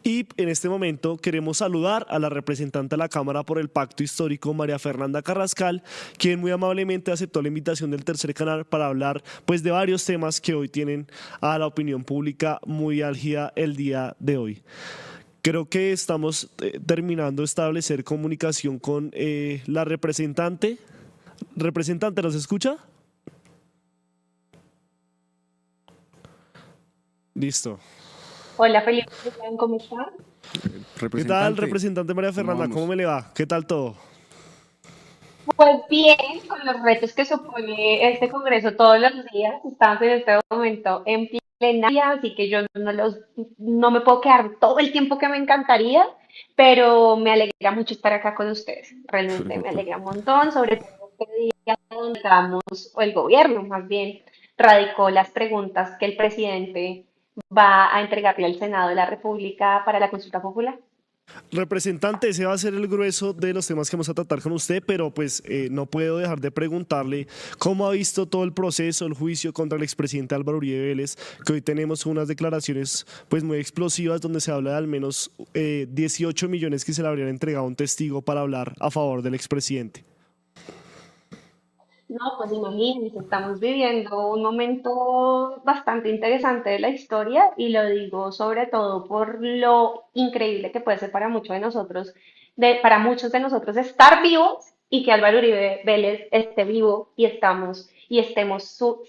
Y en este momento queremos saludar a la representante de la Cámara por el Pacto Histórico, María Fernanda Carrascal, quien muy amablemente aceptó la invitación del Tercer Canal para hablar pues, de varios temas que hoy tienen a la opinión pública muy álgida el día de hoy. Creo que estamos terminando de establecer comunicación con la representante. Representante, ¿nos escucha? Listo. Hola Felipe, ¿cómo están? ¿Qué tal, Representante, representante María ¿cómo Fernanda? ¿Cómo vamos? me le va? ¿Qué tal todo? Pues bien, con los retos que supone este congreso todos los días, estamos en este momento en plenaria, así que yo no me puedo quedar todo el tiempo que me encantaría, pero me alegra mucho estar acá con ustedes. Realmente me Perfecto. alegra un montón, sobre todo este día donde digamos, o el gobierno más bien, radicó las preguntas que el presidente va a entregarle al Senado de la República para la consulta popular. Representante, ese va a ser el grueso de los temas que vamos a tratar con usted, pero pues no puedo dejar de preguntarle cómo ha visto todo el proceso, el juicio contra el expresidente Álvaro Uribe Vélez, que hoy tenemos unas declaraciones pues muy explosivas donde se habla de al menos 18 millones que se le habrían entregado a un testigo para hablar a favor del expresidente. No, pues imagínense, estamos viviendo un momento bastante interesante de la historia y lo digo sobre todo por lo increíble que puede ser para muchos de nosotros, para muchos de nosotros estar vivos y que Álvaro Uribe Vélez esté vivo y estemos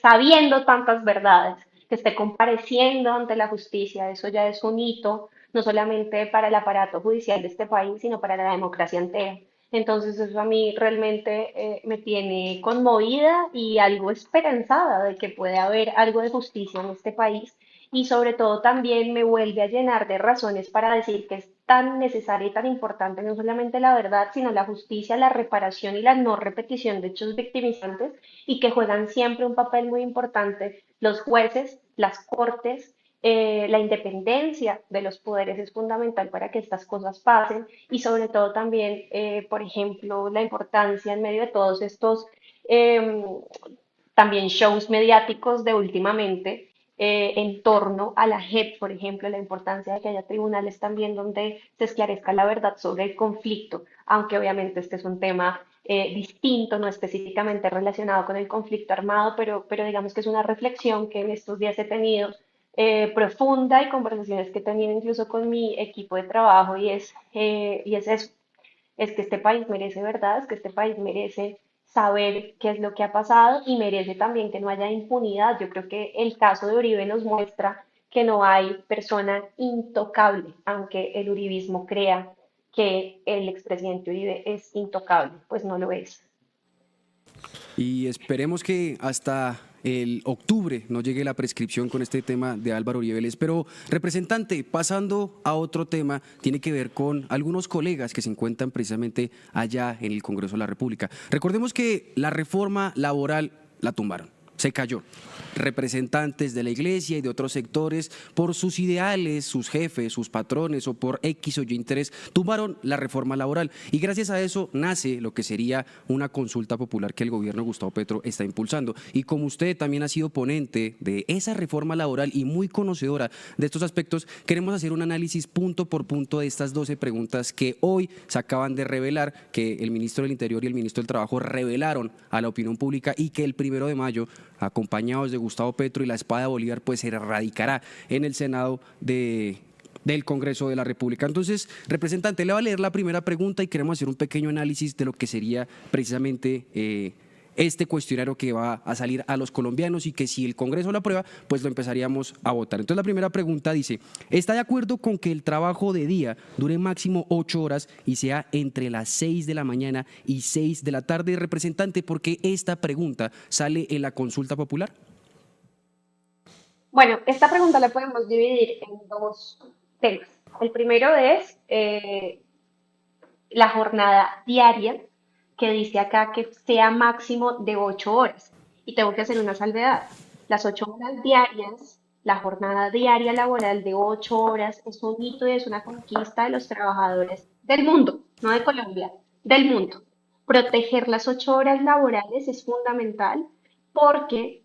sabiendo tantas verdades, que esté compareciendo ante la justicia. Eso ya es un hito, no solamente para el aparato judicial de este país, sino para la democracia entera. Entonces eso a mí realmente me tiene conmovida y algo esperanzada de que puede haber algo de justicia en este país y sobre todo también me vuelve a llenar de razones para decir que es tan necesaria y tan importante no solamente la verdad, sino la justicia, la reparación y la no repetición de hechos victimizantes y que juegan siempre un papel muy importante los jueces, las cortes, la independencia de los poderes es fundamental para que estas cosas pasen y sobre todo también, por ejemplo, la importancia en medio de todos estos eh, también shows mediáticos de últimamente en torno a la JEP, por ejemplo, la importancia de que haya tribunales también donde se esclarezca la verdad sobre el conflicto, aunque obviamente este es un tema distinto, no específicamente relacionado con el conflicto armado, pero digamos que es una reflexión que en estos días he tenido profunda y conversaciones que he tenido incluso con mi equipo de trabajo y es eso, es que este país merece verdad, es que este país merece saber qué es lo que ha pasado y merece también que no haya impunidad. Yo creo que el caso de Uribe nos muestra que no hay persona intocable, aunque el uribismo crea que el expresidente Uribe es intocable, pues no lo es. Y esperemos que hasta el octubre no llegue la prescripción con este tema de Álvaro Uribe Vélez. Pero, representante, pasando a otro tema, tiene que ver con algunos colegas que se encuentran precisamente allá en el Congreso de la República. Recordemos que la reforma laboral la tumbaron, se cayó. Representantes de la iglesia y de otros sectores, por sus ideales, sus jefes, sus patrones o por X o Y interés, tumbaron la reforma laboral. Y gracias a eso nace lo que sería una consulta popular que el gobierno de Gustavo Petro está impulsando. Y como usted también ha sido ponente de esa reforma laboral y muy conocedora de estos aspectos, queremos hacer un análisis punto por punto de estas 12 preguntas que hoy se acaban de revelar, que el ministro del Interior y el ministro del Trabajo revelaron a la opinión pública y que el 1 de mayo, acompañados de Gustavo Petro y la espada de Bolívar, pues se erradicará en el Senado del Congreso de la República. Entonces, representante, le va a leer la primera pregunta y queremos hacer un pequeño análisis de lo que sería precisamente este cuestionario que va a salir a los colombianos y que si el Congreso lo aprueba, pues lo empezaríamos a votar. Entonces, la primera pregunta dice, ¿está de acuerdo con que el trabajo de día dure máximo 8 horas y sea entre las 6 de la mañana y 6 de la tarde? Representante, ¿por qué esta pregunta sale en la consulta popular? Bueno, esta pregunta la podemos dividir en dos temas. El primero es la jornada diaria, que dice acá que sea máximo de 8 horas. Y tengo que hacer una salvedad. Las 8 horas diarias, la jornada diaria laboral de 8 horas es un hito y es una conquista de los trabajadores del mundo, no de Colombia, del mundo. Proteger las 8 horas laborales es fundamental porque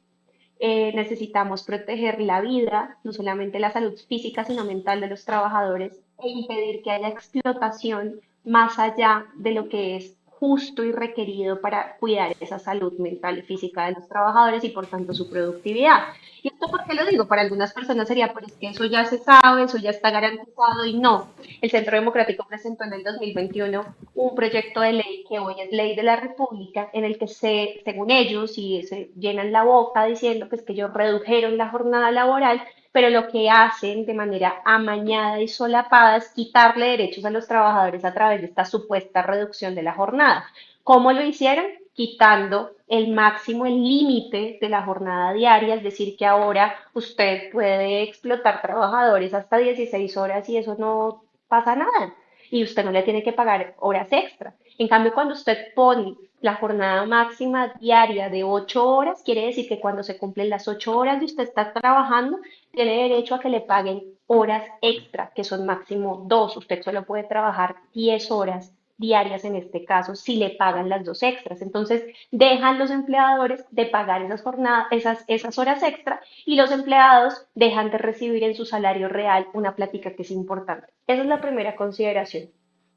necesitamos proteger la vida, no solamente la salud física, sino mental de los trabajadores e impedir que haya explotación más allá de lo que es justo y requerido para cuidar esa salud mental y física de los trabajadores y por tanto su productividad. ¿Y esto por qué lo digo? Para algunas personas sería, pero es que eso ya se sabe, eso ya está garantizado y no. El Centro Democrático presentó en el 2021 un proyecto de ley que hoy es ley de la República en el que según ellos, y se llenan la boca diciendo pues que ellos redujeron la jornada laboral, pero lo que hacen de manera amañada y solapada es quitarle derechos a los trabajadores a través de esta supuesta reducción de la jornada. ¿Cómo lo hicieron? Quitando el máximo, el límite de la jornada diaria, es decir, que ahora usted puede explotar trabajadores hasta 16 horas y eso no pasa nada. Y usted no le tiene que pagar horas extra. En cambio, cuando usted pone la jornada máxima diaria de 8 horas, quiere decir que cuando se cumplen las 8 horas y usted está trabajando, tiene derecho a que le paguen horas extra, que son máximo 2. Usted solo puede trabajar 10 horas diarias en este caso si le pagan las 2 extras. Entonces dejan los empleadores de pagar esas jornadas, esas horas extra y los empleados dejan de recibir en su salario real una plática que es importante. Esa es la primera consideración.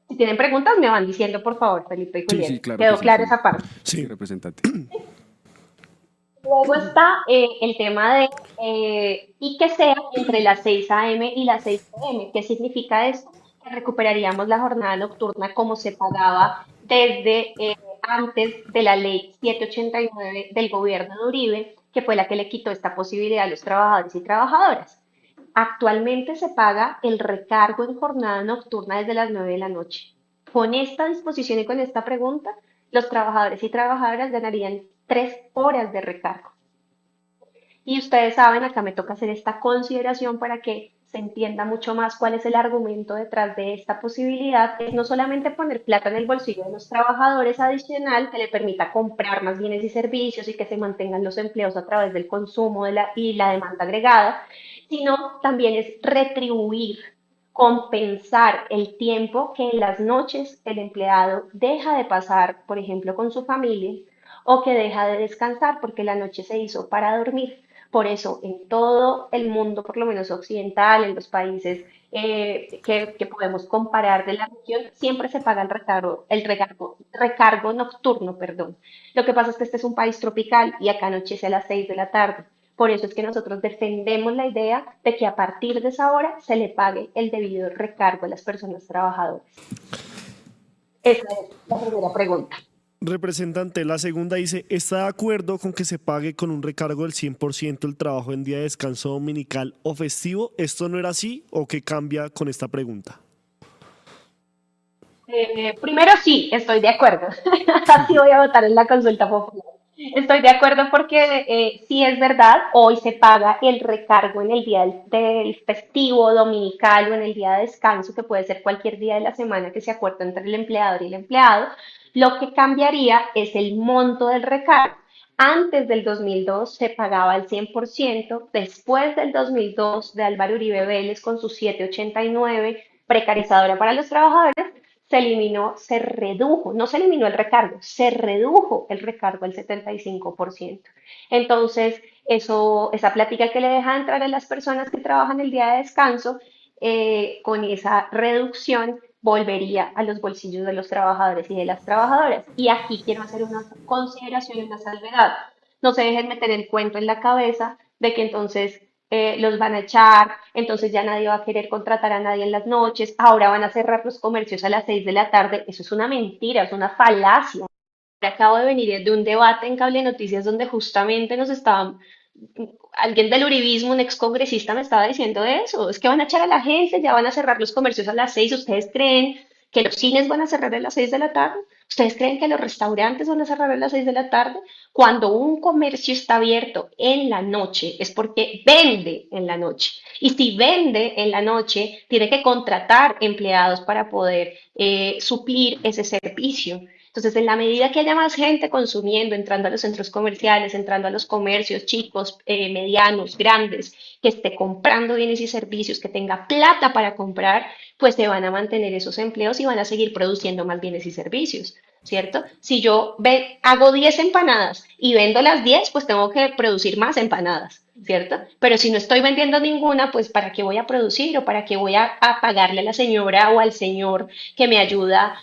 Si tienen preguntas, me van diciendo, por favor, Felipe y Sí, sí, Julián. claro que ¿Quedó sí, clara sí. esa parte? Sí, Sí. representante. Luego está el tema de y que sea entre las 6 a.m. y las 6 p.m. ¿Qué significa esto? Que recuperaríamos la jornada nocturna como se pagaba desde antes de la ley 789 del gobierno de Uribe, que fue la que le quitó esta posibilidad a los trabajadores y trabajadoras. Actualmente se paga el recargo en jornada nocturna desde las 9 de la noche. Con esta disposición y con esta pregunta, los trabajadores y trabajadoras ganarían 3 horas de recargo. Y ustedes saben, acá me toca hacer esta consideración para que se entienda mucho más cuál es el argumento detrás de esta posibilidad. Es no solamente poner plata en el bolsillo de los trabajadores adicional que le permita comprar más bienes y servicios y que se mantengan los empleos a través del consumo y la demanda agregada, sino también es retribuir, compensar el tiempo que en las noches el empleado deja de pasar, por ejemplo, con su familia o que deja de descansar porque la noche se hizo para dormir. Por eso, en todo el mundo, por lo menos occidental, en los países que podemos comparar de la región, siempre se paga el recargo nocturno, perdón. Lo que pasa es que este es un país tropical y acá anochece a las 6 de la tarde. Por eso es que nosotros defendemos la idea de que a partir de esa hora se le pague el debido recargo a las personas trabajadoras. Esa es la primera pregunta. Representante, la segunda dice, ¿está de acuerdo con que se pague con un recargo del 100% el trabajo en día de descanso dominical o festivo? ¿Esto no era así o qué cambia con esta pregunta? Primero sí, estoy de acuerdo. Así voy a votar en la consulta popular. Estoy de acuerdo porque sí es verdad, hoy se paga el recargo en el día del festivo dominical o en el día de descanso, que puede ser cualquier día de la semana que se acuerda entre el empleador y el empleado. Lo que cambiaría es el monto del recargo. Antes del 2002 se pagaba al 100%, después del 2002 de Álvaro Uribe Vélez con su 789 precarizadora para los trabajadores, se eliminó, se redujo, no se eliminó el recargo, se redujo el recargo al 75%. Entonces, esa plática que le deja entrar a las personas que trabajan el día de descanso, con esa reducción volvería a los bolsillos de los trabajadores y de las trabajadoras. Y aquí quiero hacer una consideración y una salvedad. No se dejen meter el cuento en la cabeza de que entonces los van a echar, entonces ya nadie va a querer contratar a nadie en las noches, ahora van a cerrar los comercios a las 6 de la tarde. Eso es una mentira, es una falacia. Acabo de venir de un debate en Cable Noticias donde justamente nos estaban, alguien del uribismo, un excongresista me estaba diciendo eso, es que van a echar a la gente, ya van a cerrar los comercios a las 6. ¿Ustedes creen que los cines van a cerrar a las 6 de la tarde? ¿Ustedes creen que los restaurantes van a cerrar a las 6 de la tarde? Cuando un comercio está abierto en la noche es porque vende en la noche. Y si vende en la noche, tiene que contratar empleados para poder suplir ese servicio. Entonces, en la medida que haya más gente consumiendo, entrando a los centros comerciales, entrando a los comercios chicos, medianos, grandes, que esté comprando bienes y servicios, que tenga plata para comprar, pues se van a mantener esos empleos y van a seguir produciendo más bienes y servicios. ¿cierto? Si yo hago 10 empanadas y vendo las 10, pues tengo que producir más empanadas, ¿cierto? Pero si no estoy vendiendo ninguna, pues ¿para qué voy a producir o para qué voy a pagarle a la señora o al señor que me ayuda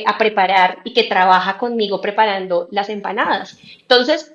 a preparar y que trabaja conmigo preparando las empanadas? Entonces,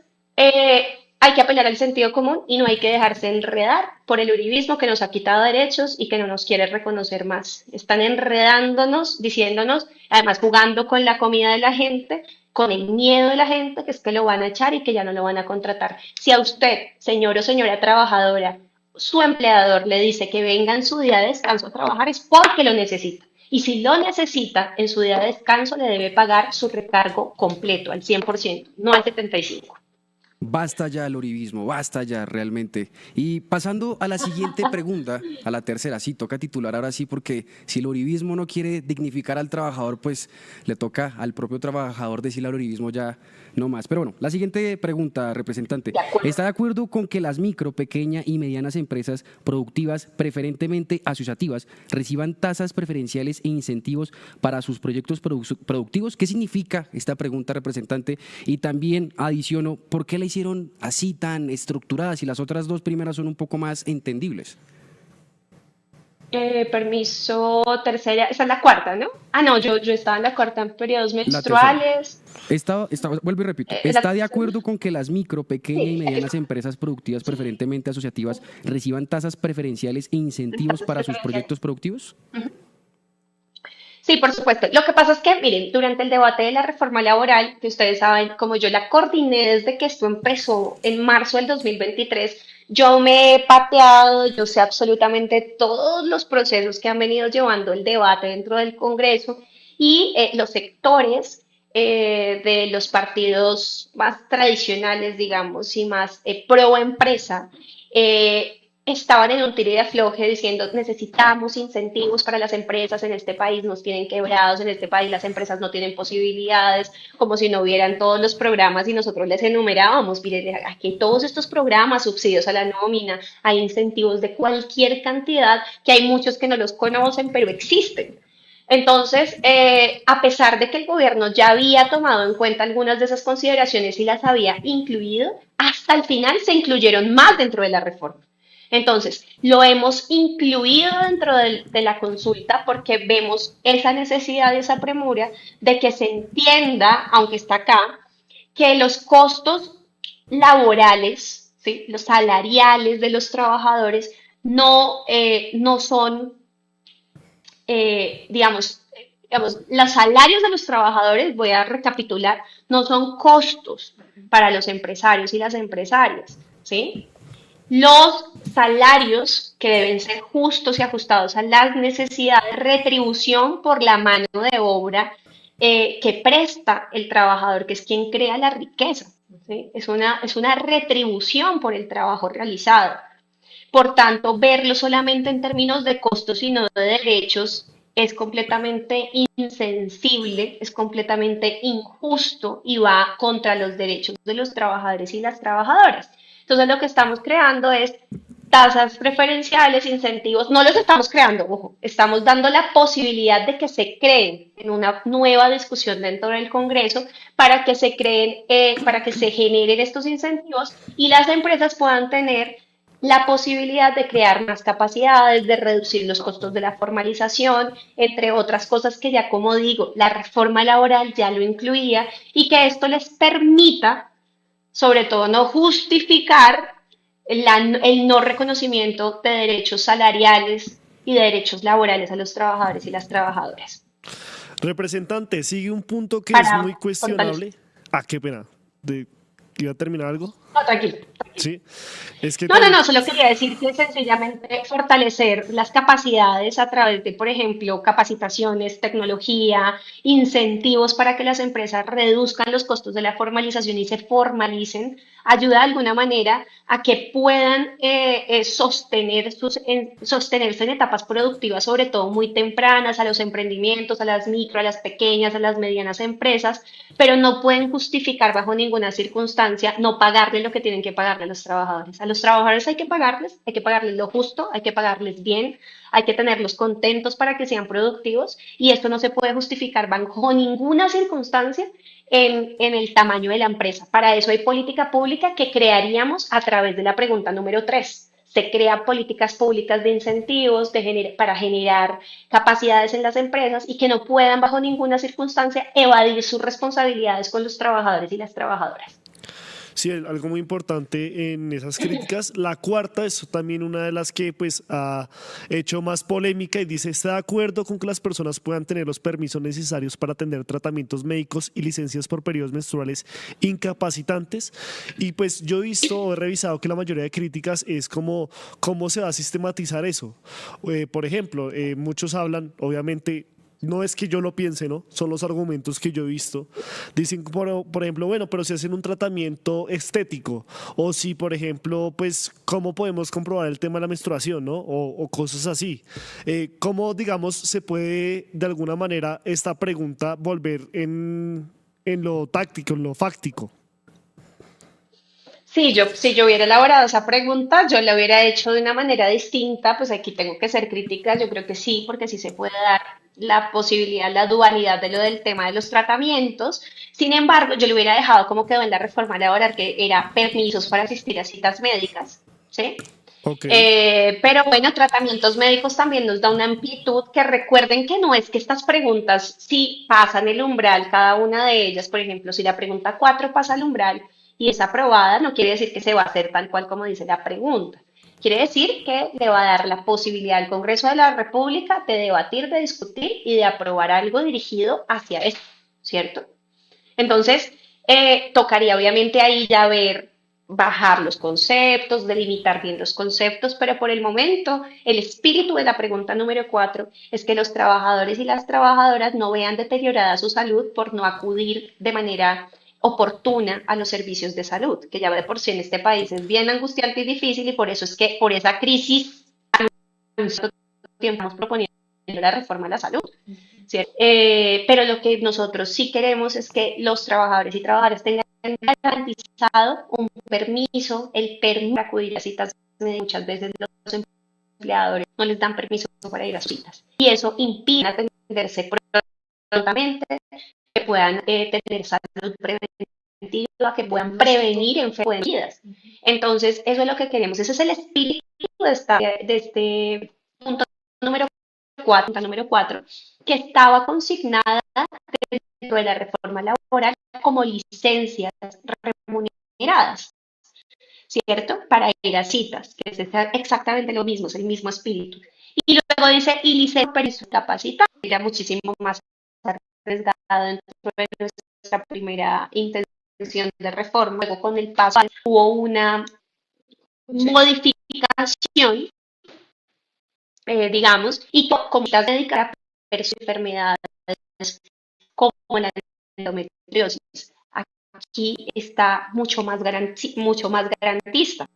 hay que apelar al sentido común y no hay que dejarse enredar por el uribismo que nos ha quitado derechos y que no nos quiere reconocer más. Están enredándonos, diciéndonos, además jugando con la comida de la gente, con el miedo de la gente, que es que lo van a echar y que ya no lo van a contratar. Si a usted, señor o señora trabajadora, su empleador le dice que venga en su día de descanso a trabajar, es porque lo necesita. Y si lo necesita, en su día de descanso le debe pagar su recargo completo, al 100%, no al 75%. Basta ya el uribismo, basta ya realmente. Y pasando a la siguiente pregunta, a la tercera, sí, toca titular ahora sí, porque si el uribismo no quiere dignificar al trabajador, pues le toca al propio trabajador decirle al uribismo ya no más. Pero bueno, la siguiente pregunta, representante. De acuerdo. ¿Está de acuerdo con que las micro, pequeña y medianas empresas productivas, preferentemente asociativas, reciban tasas preferenciales e incentivos para sus proyectos productivos? ¿Qué significa esta pregunta, representante? Y también adiciono, ¿por qué la hicieron así tan estructuradas y las otras dos primeras son un poco más entendibles? Permiso, tercera, esa es la cuarta, ¿no? Ah, no, yo estaba en la cuarta en periodos La tercera. menstruales. Vuelvo y repito, La ¿está de tercera, acuerdo con que las micro, pequeña y sí, medianas empresas productivas, preferentemente asociativas, reciban tasas preferenciales e incentivos tasas para sus preferenciales. proyectos productivos? Sí, por supuesto. Lo que pasa es que, miren, durante el debate de la reforma laboral, que ustedes saben, como yo la coordiné desde que esto empezó en marzo del 2023, yo me he pateado, yo sé absolutamente todos los procesos que han venido llevando el debate dentro del Congreso y los sectores de los partidos más tradicionales, digamos, y más pro empresa. Estaban en un tiro y afloje diciendo necesitamos incentivos para las empresas en este país, nos tienen quebrados, en este país las empresas no tienen posibilidades, como si no hubieran todos los programas y nosotros les enumerábamos, miren, aquí hay todos estos programas, subsidios a la nómina, hay incentivos de cualquier cantidad, que hay muchos que no los conocen, pero existen. Entonces, a pesar de que el gobierno ya había tomado en cuenta algunas de esas consideraciones y las había incluido, hasta el final se incluyeron más dentro de la reforma. Entonces, lo hemos incluido dentro de la consulta porque vemos esa necesidad y esa premura de que se entienda, aunque está acá, que los costos laborales, ¿sí? Los salariales de los trabajadores no son digamos, los salarios de los trabajadores, voy a recapitular, no son costos para los empresarios y las empresarias, ¿sí? Los salarios que deben ser justos y ajustados a las necesidades de retribución por la mano de obra que presta el trabajador, que es quien crea la riqueza, ¿sí? Es una retribución por el trabajo realizado. Por tanto, verlo solamente en términos de costos y no de derechos es completamente insensible, es completamente injusto y va contra los derechos de los trabajadores y las trabajadoras. Entonces, lo que estamos creando es tasas preferenciales, incentivos, no los estamos creando, ojo, estamos dando la posibilidad de que se creen en una nueva discusión dentro del Congreso para que se creen, para que se generen estos incentivos y las empresas puedan tener la posibilidad de crear más capacidades, de reducir los costos de la formalización, entre otras cosas que ya, como digo, la reforma laboral ya lo incluía y que esto les permita, sobre todo, no justificar el no reconocimiento de derechos salariales y de derechos laborales a los trabajadores y las trabajadoras. Representante, sigue un punto que es muy Para fortalecer. cuestionable. Ah, qué pena. ¿Iba a terminar algo? No, tranquilo. Sí. Es que No, solo quería decir que sencillamente fortalecer las capacidades a través de, por ejemplo, capacitaciones, tecnología, incentivos para que las empresas reduzcan los costos de la formalización y se formalicen, ayuda de alguna manera a que puedan sostenerse en etapas productivas, sobre todo muy tempranas, a los emprendimientos, a las micro, a las pequeñas, a las medianas empresas, pero no pueden justificar bajo ninguna circunstancia no pagarle lo que tienen que pagarle a los trabajadores. A los trabajadores hay que pagarles lo justo, hay que pagarles bien, hay que tenerlos contentos para que sean productivos y esto no se puede justificar bajo ninguna circunstancia en el tamaño de la empresa. Para eso hay política pública que crearíamos a través de la pregunta número 3. Se crean políticas públicas de incentivos para generar capacidades en las empresas y que no puedan bajo ninguna circunstancia evadir sus responsabilidades con los trabajadores y las trabajadoras. Sí, algo muy importante en esas críticas. La cuarta es también una de las que pues ha hecho más polémica y dice, ¿está de acuerdo con que las personas puedan tener los permisos necesarios para atender tratamientos médicos y licencias por periodos menstruales incapacitantes? Y pues yo he visto o he revisado que la mayoría de críticas es como cómo se va a sistematizar eso. Por ejemplo, muchos hablan, obviamente, no es que yo lo piense, ¿no? Son los argumentos que yo he visto. Dicen, por ejemplo, bueno, pero si hacen un tratamiento estético, o si, por ejemplo, pues, ¿cómo podemos comprobar el tema de la menstruación, ¿no? O cosas así. ¿Cómo, digamos, se puede, de alguna manera, esta pregunta volver en lo táctico, en lo fáctico? Sí, si yo hubiera elaborado esa pregunta, yo la hubiera hecho de una manera distinta, pues aquí tengo que ser crítica, yo creo que sí, porque sí se puede dar la posibilidad, la dualidad de lo del tema de los tratamientos. Sin embargo, yo le hubiera dejado como quedó en la reforma laboral, que era permisos para asistir a citas médicas, ¿sí? Ok. Pero bueno, tratamientos médicos también nos da una amplitud que recuerden que no es que estas preguntas, si pasan el umbral, cada una de ellas, por ejemplo, si la pregunta 4 pasa el umbral y es aprobada, no quiere decir que se va a hacer tal cual como dice la pregunta. Quiere decir que le va a dar la posibilidad al Congreso de la República de debatir, de discutir y de aprobar algo dirigido hacia eso, ¿cierto? Entonces, tocaría obviamente ahí ya ver, bajar los conceptos, delimitar bien los conceptos, pero por el momento el espíritu de la pregunta número 4 es que los trabajadores y las trabajadoras no vean deteriorada su salud por no acudir de manera oportuna a los servicios de salud, que ya de por sí en este país es bien angustiante y difícil y por eso es que por esa crisis estamos proponiendo la reforma a la salud. ¿Cierto? Pero lo que nosotros sí queremos es que los trabajadores y trabajadoras tengan garantizado un permiso, el permiso para acudir a citas médicas. Muchas veces los empleadores no les dan permiso para ir a citas. Y eso impide atenderse prontamente, que puedan tener salud preventiva, que puedan prevenir enfermedades. Entonces, eso es lo que queremos. Ese es el espíritu de este punto número 4, que estaba consignada dentro de la reforma laboral como licencias remuneradas, ¿cierto? Para ir a citas, que es exactamente lo mismo, es el mismo espíritu. Y luego dice, y licencia para capacitar, era muchísimo más arriesgado dentro de nuestra primera intención de reforma. Luego con el paso hubo una modificación, digamos, y como dedicar a enfermedades como la endometriosis. Aquí está mucho más garantista,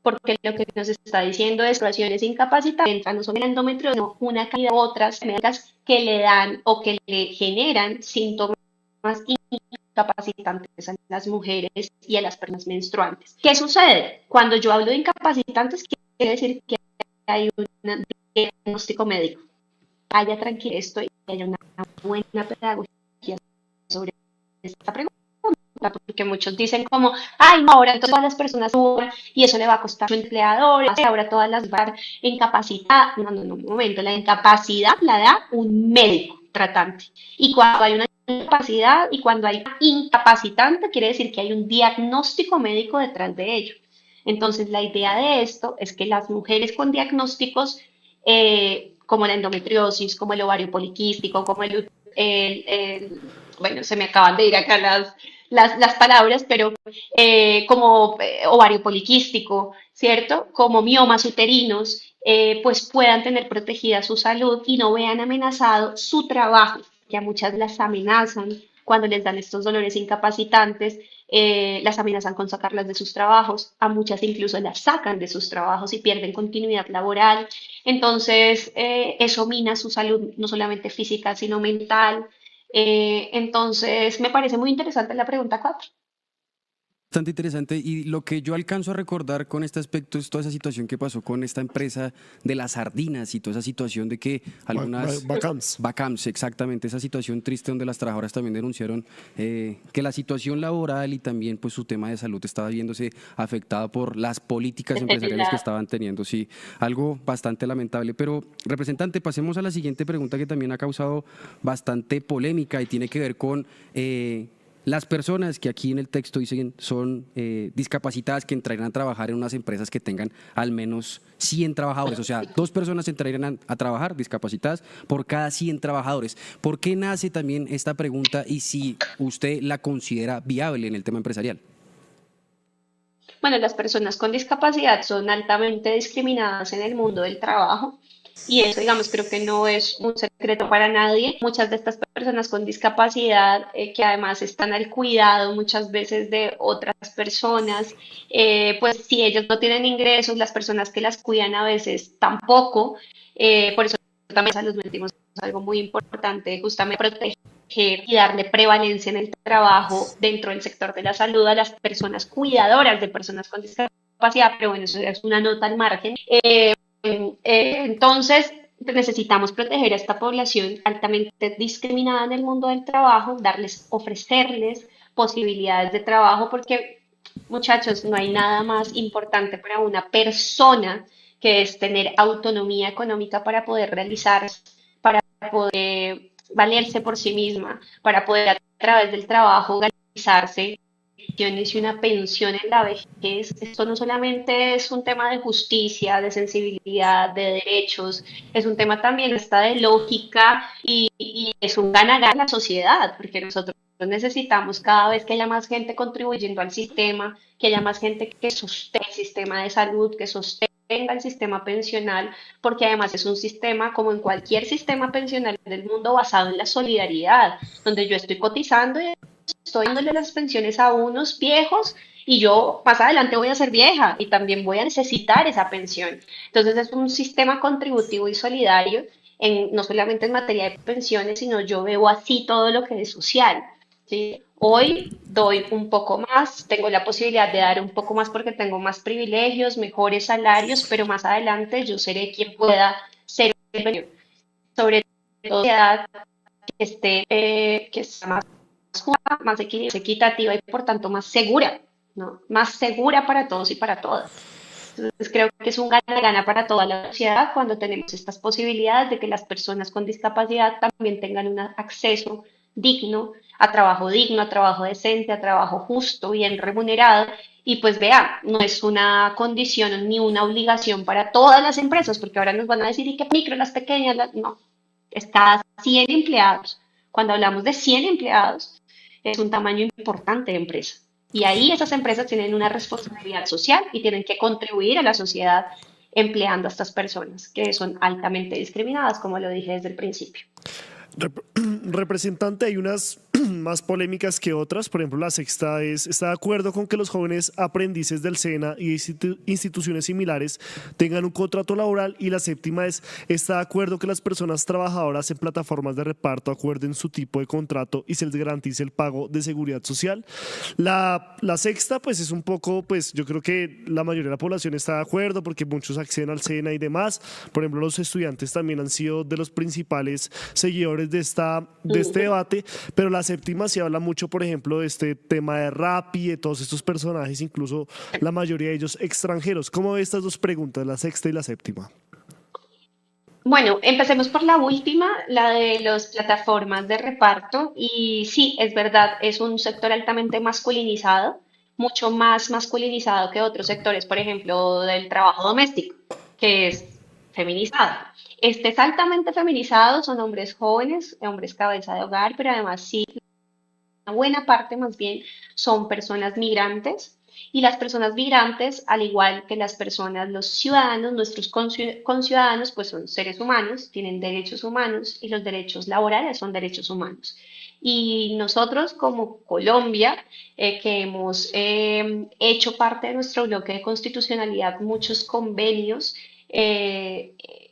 porque lo que nos está diciendo es que las situaciones incapacitadas entran no solo en la endometriosis, sino una cantidad de otras médicas que le dan o que le generan síntomas incapacitantes a las mujeres y a las personas menstruantes. ¿Qué sucede? Cuando yo hablo de incapacitantes, quiere decir que hay un diagnóstico médico. Haya tranquilo esto y haya una buena pedagogía sobre esta pregunta, porque muchos dicen como, ay, no, ahora entonces todas las personas suban y eso le va a costar a su empleador, ahora todas las van a incapacitar. No, no, no, un momento, la incapacidad la da un médico tratante. Y cuando hay una incapacidad y cuando hay incapacitante, quiere decir que hay un diagnóstico médico detrás de ello. Entonces, la idea de esto es que las mujeres con diagnósticos como la endometriosis, como el ovario poliquístico, como bueno, se me acaban de ir acá las palabras, pero como ovario poliquístico, ¿cierto? Como miomas uterinos, pues puedan tener protegida su salud y no vean amenazado su trabajo, que a muchas las amenazan cuando les dan estos dolores incapacitantes, las amenazan con sacarlas de sus trabajos, a muchas incluso las sacan de sus trabajos y pierden continuidad laboral. Entonces, eso mina su salud, no solamente física, sino mental. Entonces, me parece muy interesante la pregunta 4. Bastante interesante y lo que yo alcanzo a recordar con este aspecto es toda esa situación que pasó con esta empresa de las sardinas y toda esa situación de que algunas Bacams. Bacams, exactamente, esa situación triste donde las trabajadoras también denunciaron que la situación laboral y también pues su tema de salud estaba viéndose afectada por las políticas empresariales que estaban teniendo, sí, algo bastante lamentable. Pero, representante, pasemos a la siguiente pregunta que también ha causado bastante polémica y tiene que ver con las personas que aquí en el texto dicen son discapacitadas que entrarían a trabajar en unas empresas que tengan al menos 100 trabajadores. O sea, 2 personas entrarían a trabajar discapacitadas por cada 100 trabajadores. ¿Por qué nace también esta pregunta y si usted la considera viable en el tema empresarial? Bueno, las personas con discapacidad son altamente discriminadas en el mundo del trabajo y eso, digamos, creo que no es un secreto para nadie. Muchas de estas personas con discapacidad, que además están al cuidado muchas veces de otras personas, pues si ellos no tienen ingresos, las personas que las cuidan a veces tampoco. Por eso también salud mental es algo muy importante, justamente proteger y darle prevalencia en el trabajo dentro del sector de la salud a las personas cuidadoras de personas con discapacidad, pero bueno, eso es una nota al margen. Entonces, necesitamos proteger a esta población altamente discriminada en el mundo del trabajo, darles, ofrecerles posibilidades de trabajo, porque muchachos, no hay nada más importante para una persona que es tener autonomía económica para poder realizarse, para poder valerse por sí misma, para poder a través del trabajo garantizarse y una pensión en la vejez. Esto no solamente es un tema de justicia, de sensibilidad, de derechos, es un tema también hasta de lógica y es un gana-gana en la sociedad, porque nosotros necesitamos cada vez que haya más gente contribuyendo al sistema, que haya más gente que sostenga el sistema de salud, que sostenga el sistema pensional, porque además es un sistema, como en cualquier sistema pensional del mundo, basado en la solidaridad, donde yo estoy cotizando y estoy dándole las pensiones a unos viejos y yo más adelante voy a ser vieja y también voy a necesitar esa pensión. Entonces es un sistema contributivo y solidario, no solamente en materia de pensiones, sino yo veo así todo lo que es social. ¿Sí? Hoy doy un poco más, tengo la posibilidad de dar un poco más porque tengo más privilegios, mejores salarios, pero más adelante yo seré quien pueda ser sobre todo que esté más justa, más equitativa y por tanto más segura, ¿no? Más segura para todos y para todas. Entonces creo que es un gana-gana para toda la sociedad cuando tenemos estas posibilidades de que las personas con discapacidad también tengan un acceso digno, a trabajo decente, a trabajo justo, bien remunerado. Y pues vea, no es una condición ni una obligación para todas las empresas, porque ahora nos van a decir, ¿y qué micro, las pequeñas? No, es cada 100 empleados. Cuando hablamos de 100 empleados, es un tamaño importante de empresa. Y ahí esas empresas tienen una responsabilidad social y tienen que contribuir a la sociedad empleando a estas personas que son altamente discriminadas, como lo dije desde el principio. Representante, hay unas más polémicas que otras. Por ejemplo, la sexta está de acuerdo con que los jóvenes aprendices del SENA y instituciones similares tengan un contrato laboral, y la séptima está de acuerdo que las personas trabajadoras en plataformas de reparto acuerden su tipo de contrato y se les garantice el pago de seguridad social. La sexta pues es un poco, pues yo creo que la mayoría de la población está de acuerdo porque muchos acceden al SENA y demás. Por ejemplo, los estudiantes también han sido de los principales seguidores de este debate, pero la séptima se habla mucho, por ejemplo, de este tema de Rappi, de todos estos personajes, incluso la mayoría de ellos extranjeros. ¿Cómo ve estas dos preguntas, la sexta y la séptima? Bueno, empecemos por la última, la de las plataformas de reparto. Y sí, es verdad, es un sector altamente masculinizado, mucho más masculinizado que otros sectores, por ejemplo, del trabajo doméstico, que es feminizado. Este es altamente feminizado, son hombres jóvenes, hombres cabeza de hogar, pero además sí, una buena parte más bien son personas migrantes y las personas migrantes, al igual que las personas, los ciudadanos, nuestros conciudadanos, pues son seres humanos, tienen derechos humanos y los derechos laborales son derechos humanos. Y nosotros como Colombia, que hemos hecho parte de nuestro bloque de constitucionalidad muchos convenios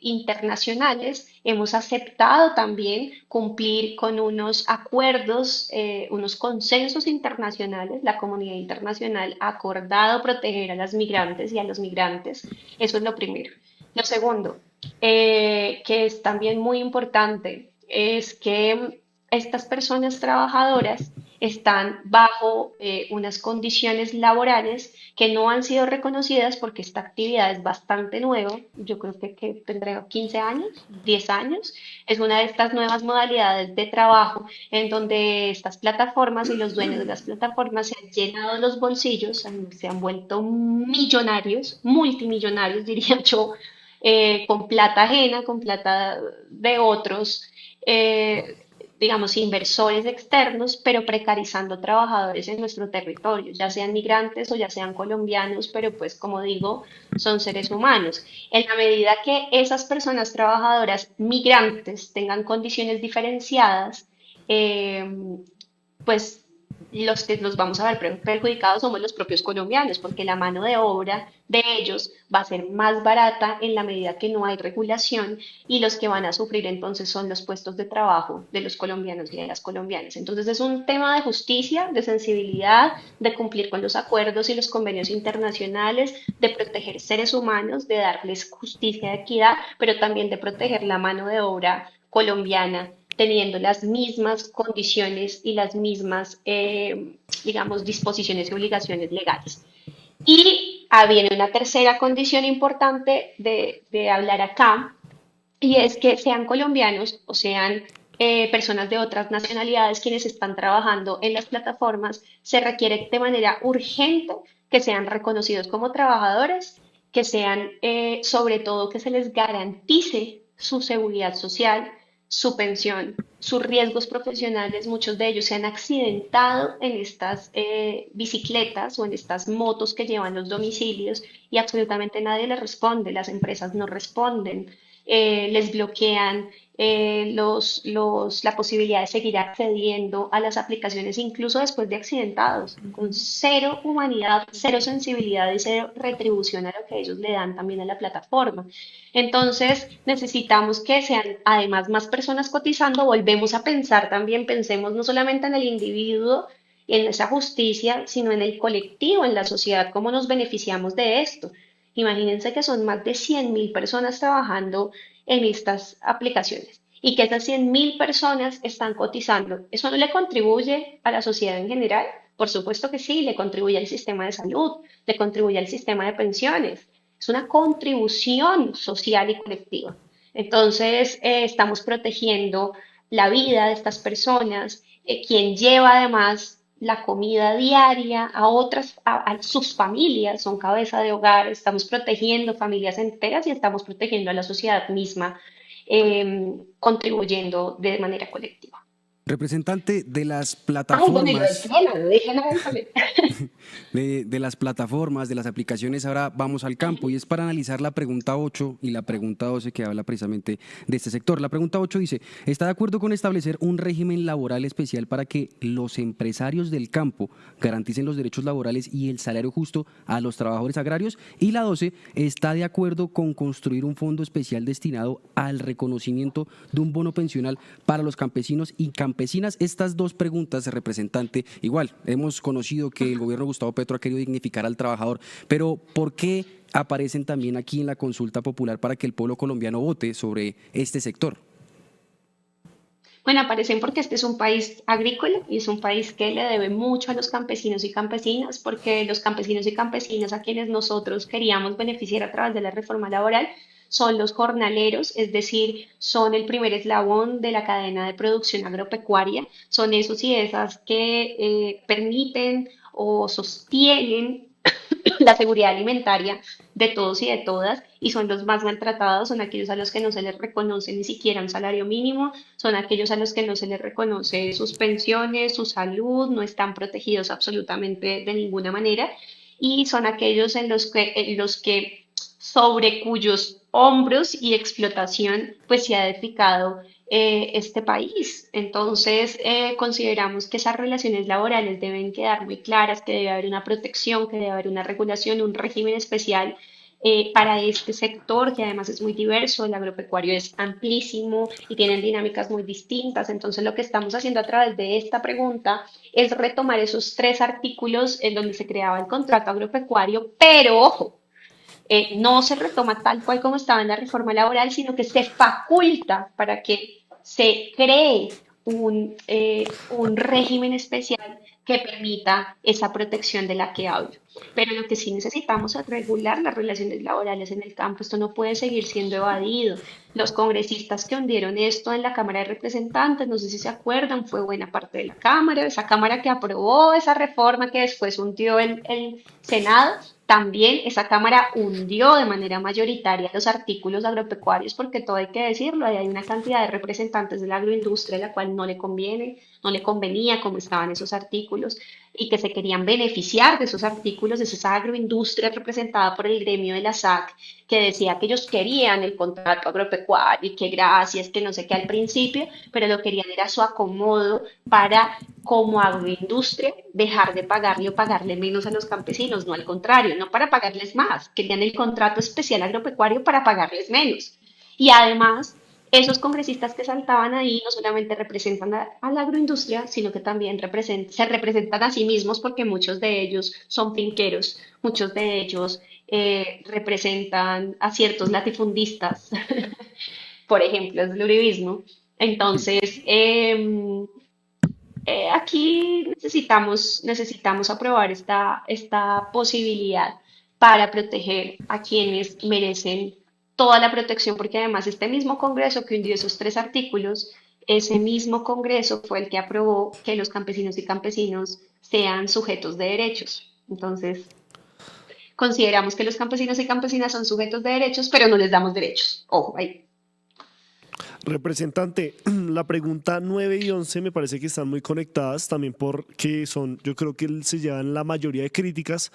internacionales, hemos aceptado también cumplir con unos acuerdos, unos consensos internacionales. La comunidad internacional ha acordado proteger a las migrantes y a los migrantes. Eso es lo primero. Lo segundo, que es también muy importante, es que estas personas trabajadoras están bajo unas condiciones laborales que no han sido reconocidas porque esta actividad es bastante nueva. Yo creo que tendrá 15 años, 10 años. Es una de estas nuevas modalidades de trabajo en donde estas plataformas y los dueños de las plataformas se han llenado los bolsillos, se han vuelto millonarios, multimillonarios, diría yo, con plata ajena, con plata de otros, digamos, inversores externos, pero precarizando trabajadores en nuestro territorio, ya sean migrantes o ya sean colombianos, pero pues como digo, son seres humanos. En la medida que esas personas trabajadoras migrantes tengan condiciones diferenciadas, eh, pues los que nos vamos a ver perjudicados somos los propios colombianos, porque la mano de obra de ellos va a ser más barata en la medida que no hay regulación y los que van a sufrir entonces son los puestos de trabajo de los colombianos y de las colombianas. Entonces es un tema de justicia, de sensibilidad, de cumplir con los acuerdos y los convenios internacionales, de proteger seres humanos, de darles justicia y equidad, pero también de proteger la mano de obra colombiana teniendo las mismas condiciones y las mismas, digamos, disposiciones y obligaciones legales. Y viene una tercera condición importante de hablar acá, y es que sean colombianos o sean personas de otras nacionalidades quienes están trabajando en las plataformas, se requiere de manera urgente que sean reconocidos como trabajadores, que sean, sobre todo, que se les garantice su seguridad social, su pensión, sus riesgos profesionales. Muchos de ellos se han accidentado en estas bicicletas o en estas motos que llevan los domicilios y absolutamente nadie les responde, las empresas no responden, les bloquean la posibilidad de seguir accediendo a las aplicaciones incluso después de accidentados, con cero humanidad, cero sensibilidad y cero retribución a lo que ellos le dan también a la plataforma. Entonces, necesitamos que sean además más personas cotizando, volvemos a pensar también, pensemos no solamente en el individuo y en esa justicia, sino en el colectivo, en la sociedad, cómo nos beneficiamos de esto. Imagínense que son más de 100.000 personas trabajando en estas aplicaciones y que esas 100.000 personas están cotizando. ¿Eso no le contribuye a la sociedad en general? Por supuesto que sí, le contribuye al sistema de salud, le contribuye al sistema de pensiones. Es una contribución social y colectiva. Entonces, estamos protegiendo la vida de estas personas, quien lleva además la comida diaria a otras, a sus familias, son cabeza de hogar, estamos protegiendo familias enteras y estamos protegiendo a la sociedad misma, contribuyendo de manera colectiva. Representante de las Ay, bueno, y lo del plataformas, clima, lo dije en el de las plataformas, de las aplicaciones, ahora vamos al campo y es para analizar la pregunta 8 y la pregunta 12 que habla precisamente de este sector. La pregunta 8 dice, ¿está de acuerdo con establecer un régimen laboral especial para que los empresarios del campo garanticen los derechos laborales y el salario justo a los trabajadores agrarios? Y la 12, ¿está de acuerdo con construir un fondo especial destinado al reconocimiento de un bono pensional para los campesinos y campesinas? Estas dos preguntas, representante, igual, hemos conocido que el gobierno de Gustavo Petro ha querido dignificar al trabajador, pero ¿por qué aparecen también aquí en la consulta popular para que el pueblo colombiano vote sobre este sector? Bueno, aparecen porque este es un país agrícola y es un país que le debe mucho a los campesinos y campesinas, porque los campesinos y campesinas a quienes nosotros queríamos beneficiar a través de la reforma laboral son los jornaleros, es decir, son el primer eslabón de la cadena de producción agropecuaria, son esos y esas que permiten o sostienen la seguridad alimentaria de todos y de todas, y son los más maltratados, son aquellos a los que no se les reconoce ni siquiera un salario mínimo, son aquellos a los que no se les reconoce sus pensiones, su salud, no están protegidos absolutamente de ninguna manera, y son aquellos en los que sobre cuyos hombros y explotación pues se ha edificado este país. Entonces, consideramos que esas relaciones laborales deben quedar muy claras, que debe haber una protección, que debe haber una regulación, un régimen especial para este sector, que además es muy diverso, el agropecuario es amplísimo y tienen dinámicas muy distintas. Entonces, lo que estamos haciendo a través de esta pregunta es retomar esos tres artículos en donde se creaba el contrato agropecuario, pero ojo, no se retoma tal cual como estaba en la reforma laboral, sino que se faculta para que se cree un régimen especial que permita esa protección de la que hablo. Pero lo que sí necesitamos es regular las relaciones laborales en el campo. Esto no puede seguir siendo evadido. Los congresistas que hundieron esto en la Cámara de Representantes, no sé si se acuerdan, fue buena parte de la Cámara, esa Cámara que aprobó esa reforma que después hundió el Senado, también esa Cámara hundió de manera mayoritaria los artículos agropecuarios, porque todo hay que decirlo, ahí hay una cantidad de representantes de la agroindustria a la cual no le conviene, no le convenía cómo estaban esos artículos y que se querían beneficiar de esos artículos, de esa agroindustria representada por el gremio de la SAC, que decía que ellos querían el contrato agropecuario y que gracias, que no sé qué al principio, pero lo querían era su acomodo para, como agroindustria, dejar de pagarle o pagarle menos a los campesinos, no al contrario, no para pagarles más, querían el contrato especial agropecuario para pagarles menos. Y además, esos congresistas que saltaban ahí no solamente representan a la agroindustria, sino que también se representan a sí mismos porque muchos de ellos son finqueros, muchos de ellos representan a ciertos latifundistas, por ejemplo, es el uribismo. Entonces, aquí necesitamos aprobar esta posibilidad para proteger a quienes merecen toda la protección, porque además este mismo Congreso que hundió esos tres artículos, ese mismo Congreso fue el que aprobó que los campesinos y campesinos sean sujetos de derechos. Entonces, consideramos que los campesinos y campesinas son sujetos de derechos, pero no les damos derechos. Ojo, ahí. Representante, la pregunta 9 y 11 me parece que están muy conectadas también porque son, yo creo que se llevan la mayoría de críticas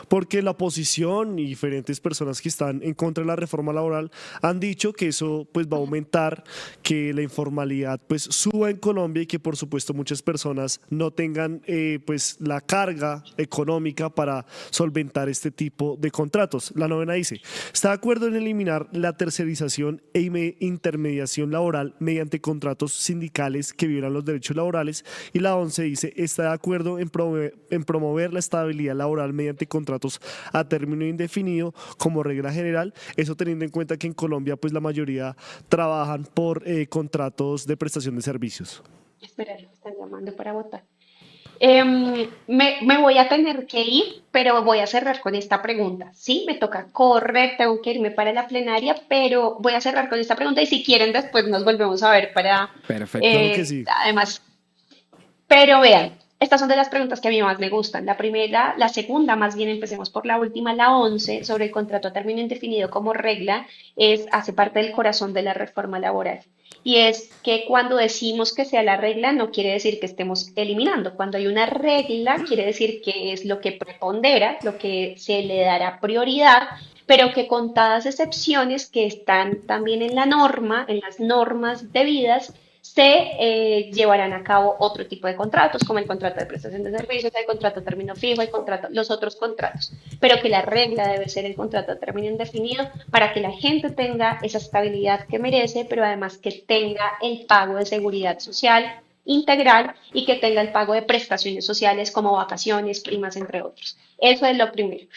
porque la oposición y diferentes personas que están en contra de la reforma laboral han dicho que eso pues va a aumentar, que la informalidad pues suba en Colombia y que por supuesto muchas personas no tengan pues la carga económica para solventar este tipo de contratos. La novena dice, ¿está de acuerdo en eliminar la tercerización e intermediación laboral mediante contratos sindicales que violan los derechos laborales? Y la 11 dice, ¿está de acuerdo en promover la estabilidad laboral mediante contratos a término indefinido como regla general? Eso teniendo en cuenta que en Colombia pues la mayoría trabajan por contratos de prestación de servicios. Espera, me están llamando para votar. Me voy a tener que ir, pero voy a cerrar con esta pregunta. Sí, me toca correr, tengo que irme para la plenaria, pero voy a cerrar con esta pregunta y si quieren después nos volvemos a ver para, Perfecto. Claro que sí. además, pero vean, estas son de las preguntas que a mí más me gustan. La primera, la segunda, más bien empecemos por la última, la 11 sobre el contrato a término indefinido como regla, hace parte del corazón de la reforma laboral. Y es que cuando decimos que sea la regla, no quiere decir que estemos eliminando. Cuando hay una regla, quiere decir que es lo que prepondera, lo que se le dará prioridad, pero que contadas excepciones que están también en la norma, en las normas debidas, se llevarán a cabo otro tipo de contratos, como el contrato de prestación de servicios, el contrato a término fijo, los otros contratos, pero que la regla debe ser el contrato a término indefinido para que la gente tenga esa estabilidad que merece, pero además que tenga el pago de seguridad social integral y que tenga el pago de prestaciones sociales como vacaciones, primas, entre otros. Eso es lo primero.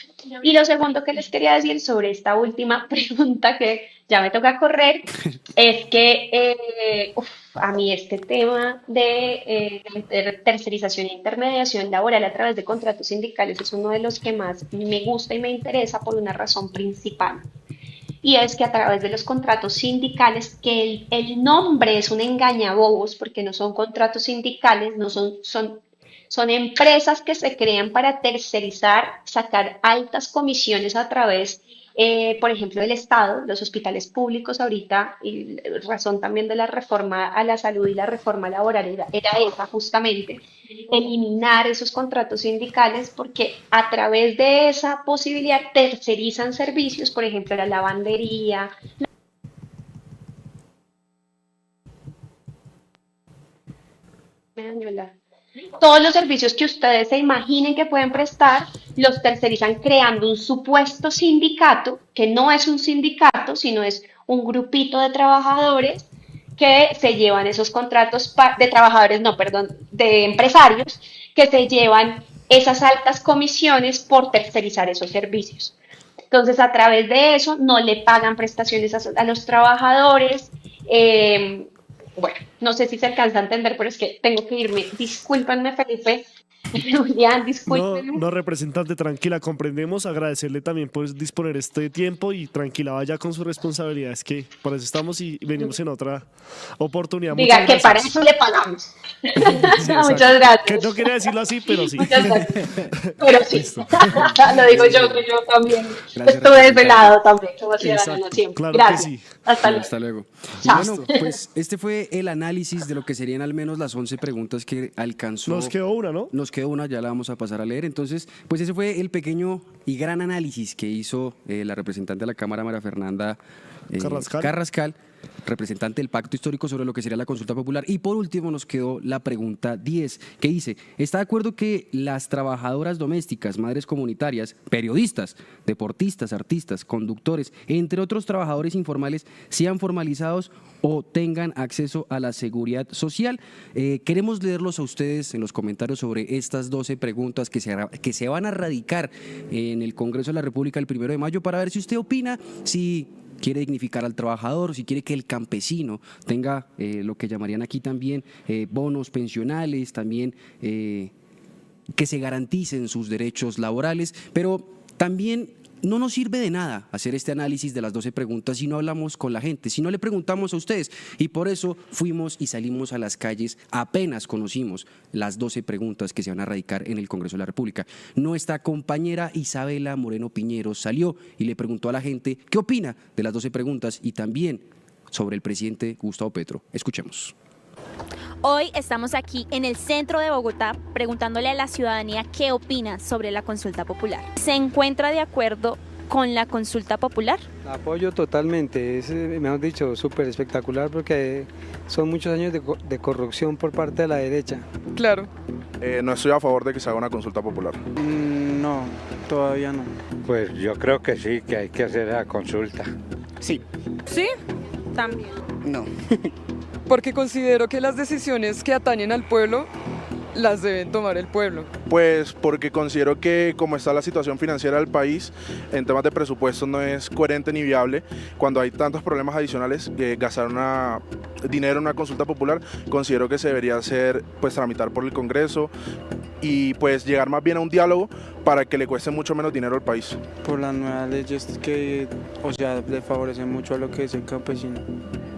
Y lo segundo que les quería decir sobre esta última pregunta que ya me toca correr es que a mí este tema de tercerización e intermediación laboral a través de contratos sindicales es uno de los que más me gusta y me interesa por una razón principal. Y es que a través de los contratos sindicales, que el nombre es un engañabobos porque no son contratos sindicales, no son empresas que se crean para tercerizar, sacar altas comisiones a través, por ejemplo, del Estado, los hospitales públicos ahorita, y razón también de la reforma a la salud y la reforma laboral era esa justamente, eliminar esos contratos sindicales porque a través de esa posibilidad tercerizan servicios, por ejemplo, la lavandería, todos los servicios que ustedes se imaginen que pueden prestar los tercerizan creando un supuesto sindicato, que no es un sindicato, sino es un grupito de trabajadores que se llevan esos contratos de trabajadores, no, perdón, de empresarios que se llevan esas altas comisiones por tercerizar esos servicios. Entonces, a través de eso, no le pagan prestaciones a los trabajadores. Bueno, no sé si se alcanza a entender, pero es que tengo que irme. Discúlpenme, Felipe. Julián, No, discúlpenme. no, representante, tranquila, comprendemos, agradecerle también por disponer este tiempo y tranquila, vaya con su responsabilidad, es que por eso estamos y venimos en otra oportunidad. Diga Muchas que para gracias. eso le pagamos. Sí, exacto. Muchas gracias. Que no quería decirlo así, pero sí. Muchas gracias. Pero sí, Listo. lo digo yo, que yo también Gracias, estuve representante. desvelado también, como ciudadano Exacto, siempre. claro que Gracias. sí. Hasta Sí, luego. hasta luego. Y Chao. bueno, pues este fue el análisis de lo que serían al menos las 11 preguntas que alcanzó. Nos quedó una, ¿no? Nos quedó una, ya la vamos a pasar a leer. Entonces, pues ese fue el pequeño y gran análisis que hizo la representante de la Cámara, María Fernanda Carrascal, representante del Pacto Histórico sobre lo que sería la consulta popular. Y por último nos quedó la pregunta 10, que dice, ¿está de acuerdo que las trabajadoras domésticas, madres comunitarias, periodistas, deportistas, artistas, conductores, entre otros trabajadores informales, sean formalizados o tengan acceso a la seguridad social? Queremos leerlos a ustedes en los comentarios sobre estas 12 preguntas que se van a radicar en el Congreso de la República el 1 de mayo para ver si usted opina, si quiere dignificar al trabajador, si quiere que el campesino tenga lo que llamarían aquí también bonos pensionales, también que se garanticen sus derechos laborales, pero también no nos sirve de nada hacer este análisis de las 12 preguntas si no hablamos con la gente, si no le preguntamos a ustedes. Y por eso fuimos y salimos a las calles, apenas conocimos las 12 preguntas que se van a radicar en el Congreso de la República. Nuestra compañera Isabela Moreno Piñero salió y le preguntó a la gente qué opina de las 12 preguntas y también sobre el presidente Gustavo Petro. Escuchemos. Hoy estamos aquí en el centro de Bogotá preguntándole a la ciudadanía qué opina sobre la consulta popular. ¿Se encuentra de acuerdo con la consulta popular? La apoyo totalmente, es, mejor dicho, súper espectacular porque son muchos años de corrupción por parte de la derecha. Claro. No estoy a favor de que se haga una consulta popular. No, todavía no. Pues yo creo que sí, que hay que hacer la consulta. Sí. Sí, también. No. Porque considero que las decisiones que atañen al pueblo las deben tomar el pueblo. Pues porque considero que como está la situación financiera del país, en temas de presupuesto no es coherente ni viable. Cuando hay tantos problemas adicionales, gastar dinero en una consulta popular, considero que se debería hacer, pues tramitar por el Congreso y pues llegar más bien a un diálogo para que le cueste mucho menos dinero al país. Por las nuevas leyes que, o sea, le favorecen mucho a lo que es el campesino.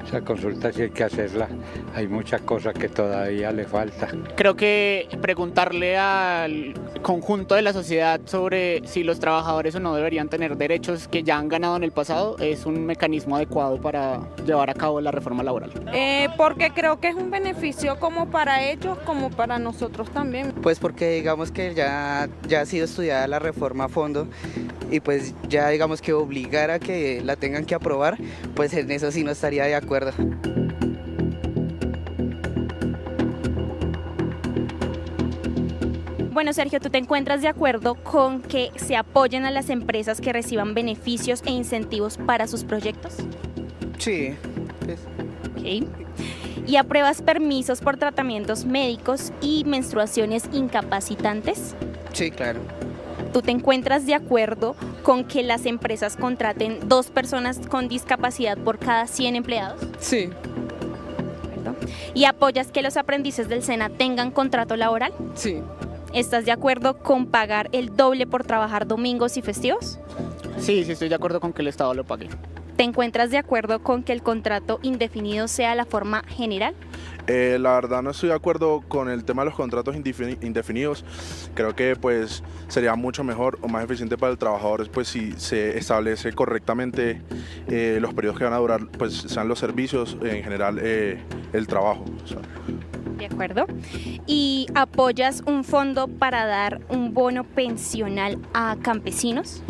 Esa consulta sí hay que hacerla. Hay muchas cosas que todavía le faltan. Creo que preguntarle al conjunto de la sociedad sobre si los trabajadores o no deberían tener derechos que ya han ganado en el pasado es un mecanismo adecuado para llevar a cabo la reforma laboral. Porque creo que es un beneficio como para ellos como para nosotros también. Pues porque digamos que ya ha sido estudiada la reforma a fondo y pues ya digamos que obligar a que la tengan que aprobar, pues en eso sí no estaría de acuerdo. Bueno, Sergio, ¿tú te encuentras de acuerdo con que se apoyen a las empresas que reciban beneficios e incentivos para sus proyectos? Sí. Pues. Ok. ¿Y apruebas permisos por tratamientos médicos y menstruaciones incapacitantes? Sí, claro. ¿Tú te encuentras de acuerdo con que las empresas contraten 2 personas con discapacidad por cada 100 empleados? Sí. ¿Y apoyas que los aprendices del SENA tengan contrato laboral? Sí. ¿Estás de acuerdo con pagar el doble por trabajar domingos y festivos? Sí, estoy de acuerdo con que el Estado lo pague. ¿Te encuentras de acuerdo con que el contrato indefinido sea la forma general? La verdad no estoy de acuerdo con el tema de los contratos indefinidos. Creo que pues sería mucho mejor o más eficiente para el trabajador pues si se establece correctamente los periodos que van a durar, pues sean los servicios, en general el trabajo. O sea. De acuerdo. ¿Y apoyas un fondo para dar un bono pensional a campesinos?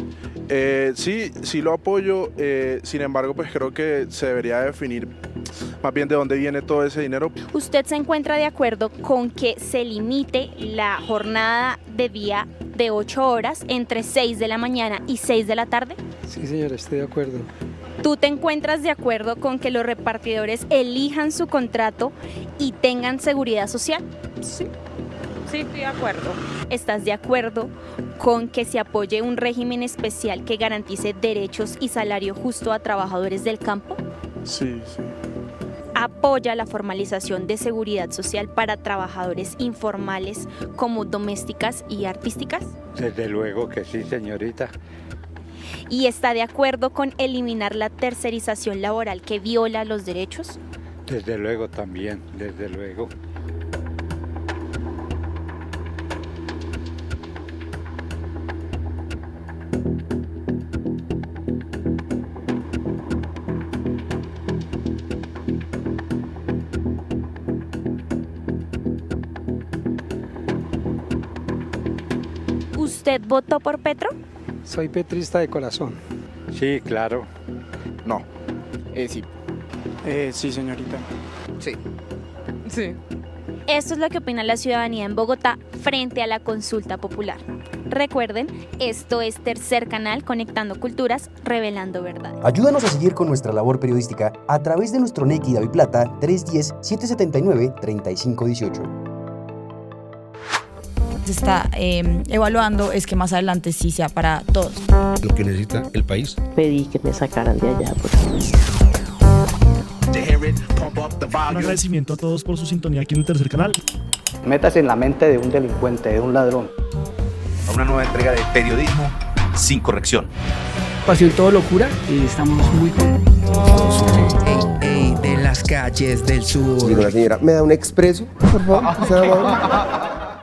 Sí lo apoyo, sin embargo pues creo que se debería definir más bien de dónde viene todo ese dinero. ¿Usted se encuentra de acuerdo con que se limite la jornada de día de 8 horas entre 6 de la mañana y 6 de la tarde? Sí, señora, estoy de acuerdo. ¿Tú te encuentras de acuerdo con que los repartidores elijan su contrato y tengan seguridad social? Sí, estoy de acuerdo. ¿Estás de acuerdo con que se apoye un régimen especial que garantice derechos y salario justo a trabajadores del campo? Sí, sí. ¿Apoya la formalización de seguridad social para trabajadores informales como domésticas y artísticas? Desde luego que sí, señorita. ¿Y está de acuerdo con eliminar la tercerización laboral que viola los derechos? Desde luego también, desde luego. ¿Usted votó por Petro? Soy petrista de corazón. Sí, claro. No. Sí. Sí, señorita. Sí. Sí. Esto es lo que opina la ciudadanía en Bogotá frente a la consulta popular. Recuerden, esto es Tercer Canal, conectando culturas, revelando verdad. Ayúdanos a seguir con nuestra labor periodística a través de nuestro NEC y Daviplata 310-779-3518. Se está evaluando es que más adelante sí sea para todos. Lo que necesita el país. Pedí que me sacaran de allá. Un agradecimiento a todos por su sintonía aquí en el Tercer Canal. Métase en la mente de un delincuente, de un ladrón. A una nueva entrega de periodismo sin corrección. Pasión todo locura y estamos muy contentos. De las calles del sur. Digo, la señora, ¿me da un expreso, por favor?